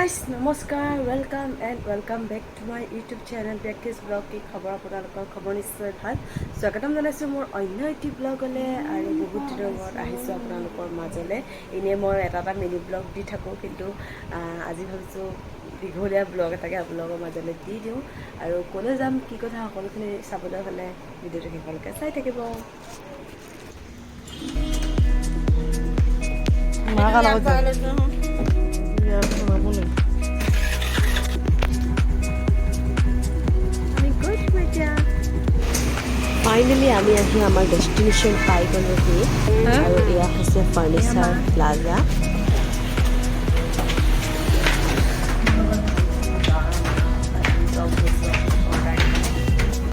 guys, namaskar, welcome back to my YouTube channel Practice Vlog ki khabar আপোনালোকৰ খবৰ নিশ্চয় ভাল স্বাগতম জনাইছো মোৰ অন্য এটি ব্লগলে আৰু বহুত দিনৰ মূৰত আহিছো আপোনালোকৰ মাজলে এনে মই এটা মিনি ব্লগ দি থাকো কিন্তু আজি ভাবিছো দীঘলীয়া ব্লগ এটাকে আপোনালোকৰ মাজলে দি দিওঁ আৰু কোনে যাম কি কথা সকলোখিনি চাবলৈ হলে ভিডিওটো শেষলৈকে চাই থাকিব Finally, আমি আহি আমাৰ ডেষ্টিনেশ্যন পাই গ'লোহি আৰু এয়া হৈছে ফাৰ্নিচাৰ প্লাজা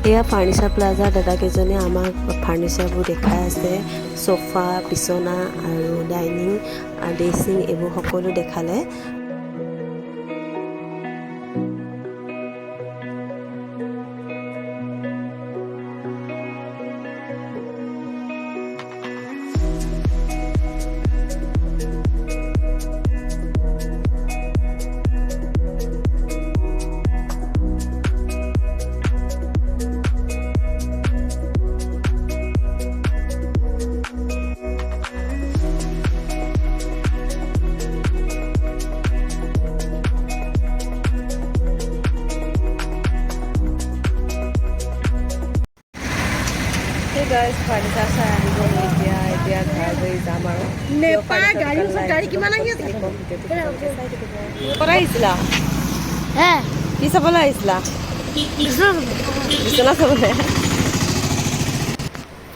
এয়া ফাৰ্নিচাৰ প্লাজা দাদাকেইজনে আমাক ফাৰ্নিচাৰবোৰ দেখাই আছে সোফা বিছনা আৰু ডাইনিং ড্ৰেছিং এইবোৰ সকলো দেখালে guys, furniture sa আহিব এতিয়া ঘৰ গৈ যাম আৰু নেপায় গাড়ী কিমান আহি আছে কৰা আহিছিলা হে কি চাবলৈ আহিছিলা বিছনা চাবলৈ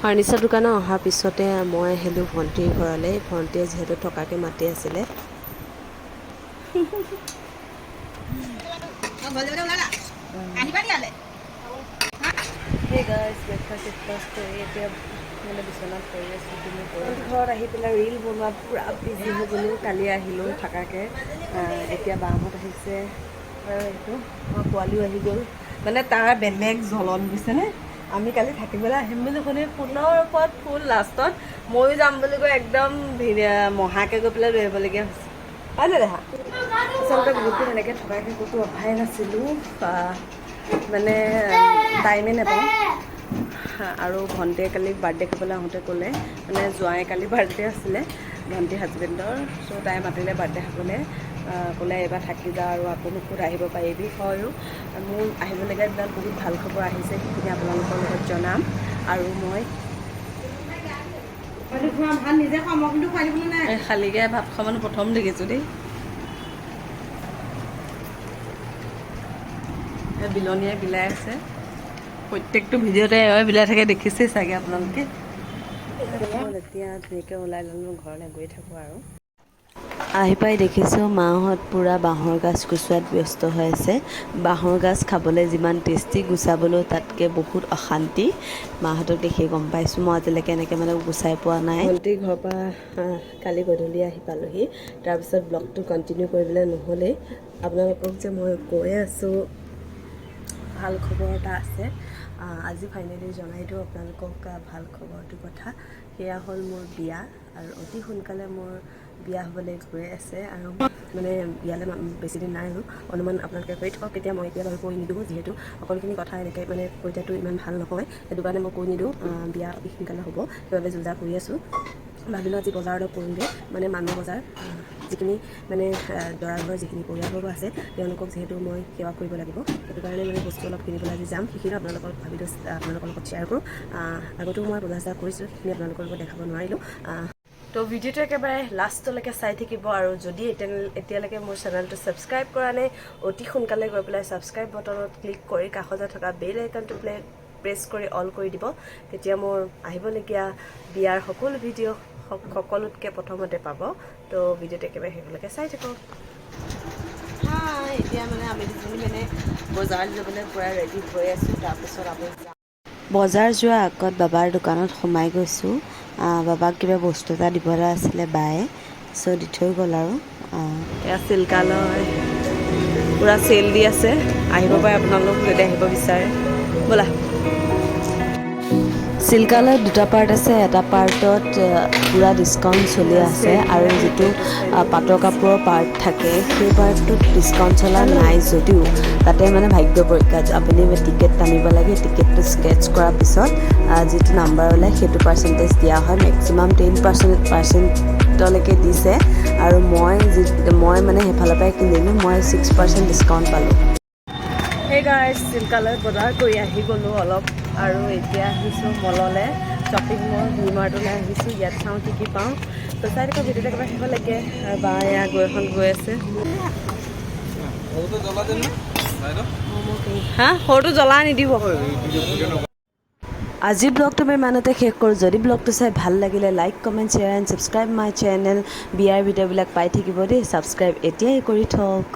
ফাৰ্নিচাৰ দোকানত অহাৰ পিছতে মই আহিলোঁ ভণ্টিৰ ঘৰলৈ ভণ্টিয়ে যিহেতু থকাকে মাতি আছিলে Hey guys, breakfast কৰি এতিয়া মানে বিছনাত পৰি আছোঁ তুমি ঘৰত আহি পেলাই ৰীল বনোৱা পূৰা বিজি হৈ গ'লোঁ কালি আহিলোঁ থাকাকৈ এতিয়া বাহঁত আহিছে আৰু এইটো আমাৰ পোৱালিও আহি গ'ল মানে তাৰ বেলেগ জ্বলন বুজিছেনে আমি কালি থাকিবলৈ আহিম বুলি শুনি পুনৰ ওপৰত ফুল লাষ্টত ময়ো যাম বুলি কৈ একদম মহাকৈ গৈ পেলাই লৈ আহিবলগীয়া হৈছে হয় নে দেখা আচলতে বহুতো এনেকৈ থকাকৈ ক'তো অভাই নাছিলোঁ মানে টাইমে নাপাওঁ আৰু ভণ্টিয়ে কালি বাৰ্থডে খাবলৈ আহোঁতে ক'লে মানে যোৱাই কালি বাৰ্থডে আছিলে ভণ্টিৰ হাজবেণ্ডৰ চ' তাই মাতিলে বাৰ্থডে খাবলৈ ক'লে এইবাৰ থাকি যা আৰু আকৌ ক'ত আহিব পাৰিবি হয়ো মোৰ আহিবলগীয়া দিনত বহুত ভাল খবৰ আহিছে সেইখিনি আপোনালোকৰ লগত জনাম আৰু মই খালীকৈ ভাত খোৱা মানুহ প্ৰথম দেখিছোঁ দেই বিলনীয়ে বিলাই আছে প্ৰত্যেকটো ভিডিঅ'তে বিলাই থাকে দেখিছেই চাগে আপোনালোকে এতিয়া ধুনীয়াকৈ ওলাই ল'লোঁ ঘৰলৈ গৈ থাকোঁ আৰু আহি পাই দেখিছোঁ মাহঁত পূৰা বাঁহৰ গাজ গুচোৱাত ব্যস্ত হৈ আছে বাঁহৰ গাজ খাবলৈ যিমান টেষ্টি গুচাবলৈও তাতকৈ বহুত অশান্তি মাহঁতক দেখি গম পাইছোঁ মই আজিলৈকে এনেকৈ মানে গুচাই পোৱা নাই ভণ্টিৰ ঘৰৰ পৰা কালি গধূলি আহি পালোহি তাৰপিছত ব্লগটো কণ্টিনিউ কৰিবলৈ নহ'লেই আপোনালোকক যে মই কৈ আছোঁ ভাল খবৰ এটা আছে আজি ফাইনেলি জনাই দিওঁ আপোনালোকক ভাল খবৰটোৰ কথা সেয়া হ'ল মোৰ বিয়া আৰু অতি সোনকালে মোৰ বিয়া হ'বলৈ গৈ আছে আৰু মানে বিয়ালৈ বেছিদিন নাই আৰু অনুমান আপোনালোকে কৰি থাকক কেতিয়া মই এতিয়ালৈ কৈ নিদিওঁ যিহেতু সকলোখিনি কথা এনেকৈ মানে কৈ দিয়াটো ইমান ভাল নহয় সেইটো কাৰণে মই কৈ নিদিওঁ বিয়া অতি সোনকালে হ'ব সেইবাবে যোজা কৰি আছোঁ ভাবিলোঁ আজি বজাৰলৈ কৰিমগৈ মানে মানুহ বজাৰ যিখিনি মানে দৰা ঘৰৰ যিখিনি পৰিয়ালবৰ্গ আছে তেওঁলোকক যিহেতু মই সেৱা কৰিব লাগিব সেইটো কাৰণে মানে বস্তু অলপ কিনিবলৈ আজি যাম সেইখিনি আপোনালোকক ভাবিলোঁ আপোনালোকৰ লগত শ্বেয়াৰ কৰোঁ আগতেও মই বজাৰ কৰিছোঁ সেইখিনি আপোনালোকৰ লগত দেখাব নোৱাৰিলোঁ তো ভিডিঅ'টো একেবাৰে লাষ্টলৈকে চাই থাকিব আৰু যদি এতিয়ালৈকে মোৰ চেনেলটো ছাবস্ক্ৰাইব কৰা নাই অতি সোনকালে গৈ পেলাই ছাবস্ক্ৰাইব বটনত ক্লিক কৰি কাষতে থকা বেল আইকনটো প্ৰেছ কৰি অল কৰি দিব তেতিয়া মোৰ আহিবলগীয়া বিয়াৰ সকলো ভিডিঅ' সকলোতকৈ প্ৰথমতে পাব তো ভিডিঅ'টো একেবাৰে শেষলৈকে চাই থাকক এতিয়া মানে আমি দুজনী মানে বজাৰ যাবলৈ পূৰা ৰেডি হৈ আছোঁ তাৰপিছত আমি বজাৰ যোৱা আগত বাবাৰ দোকানত সোমাই গৈছোঁ বাবাক কিবা বস্তু এটা দিবলৈ আছিলে বায়ে চ' দি থৈ গ'ল আৰু এয়া চিল্কালয় পূৰা চেল দি আছে আহিব পাৰে আপোনালোক যদি আহিব বিচাৰে ব'লা চিল্কালত দুটা পাৰ্ট আছে, এটা পাৰ্টত পূৰা ডিছকাউণ্ট চলি আছে আৰু যিটো পাটৰ কাপোৰৰ পাৰ্ট থাকে সেই পাৰ্টটোত ডিছকাউণ্ট চলা নাই যদিও তাতে মানে ভাগ্য পৰীক্ষা, আপুনি টিকেট টানিব লাগে, টিকেটটো স্কেটছ কৰাৰ পিছত যিটো নাম্বাৰ ওলায় সেইটো পাৰ্চেণ্টেজ দিয়া হয়। মেক্সিমাম 10% দিছে আৰু মই মানে সেইফালৰ পৰাই কিনিলোঁ, মই 6% ডিছকাউণ্ট পালোঁ। সেই গাইজ চিল্কালৈ বজাৰ কৰি আহি গ'লোঁ অলপ আৰু এতিয়া আহিছোঁ মললৈ, শ্বপিং মল ভিমাৰ্টলৈ আহিছোঁ। ইয়াত চাওঁ কি কি পাওঁ, তো চাই থাকক ভিডিঅ'টো একেবাৰে শেষলৈকে। আৰু বা এয়া গৈ আছে। হা সৰুটো জ্বলাই নিদিব। আজি ব্লগটো মই ইমানতে শেষ কৰোঁ। যদি ব্লগটো চাই ভাল লাগিলে like comment share and subscribe my channel. বিয়াৰ ভিডিঅ'বিলাক পাই থাকিব দেই, ছাবস্ক্ৰাইব এতিয়াই কৰি থওক।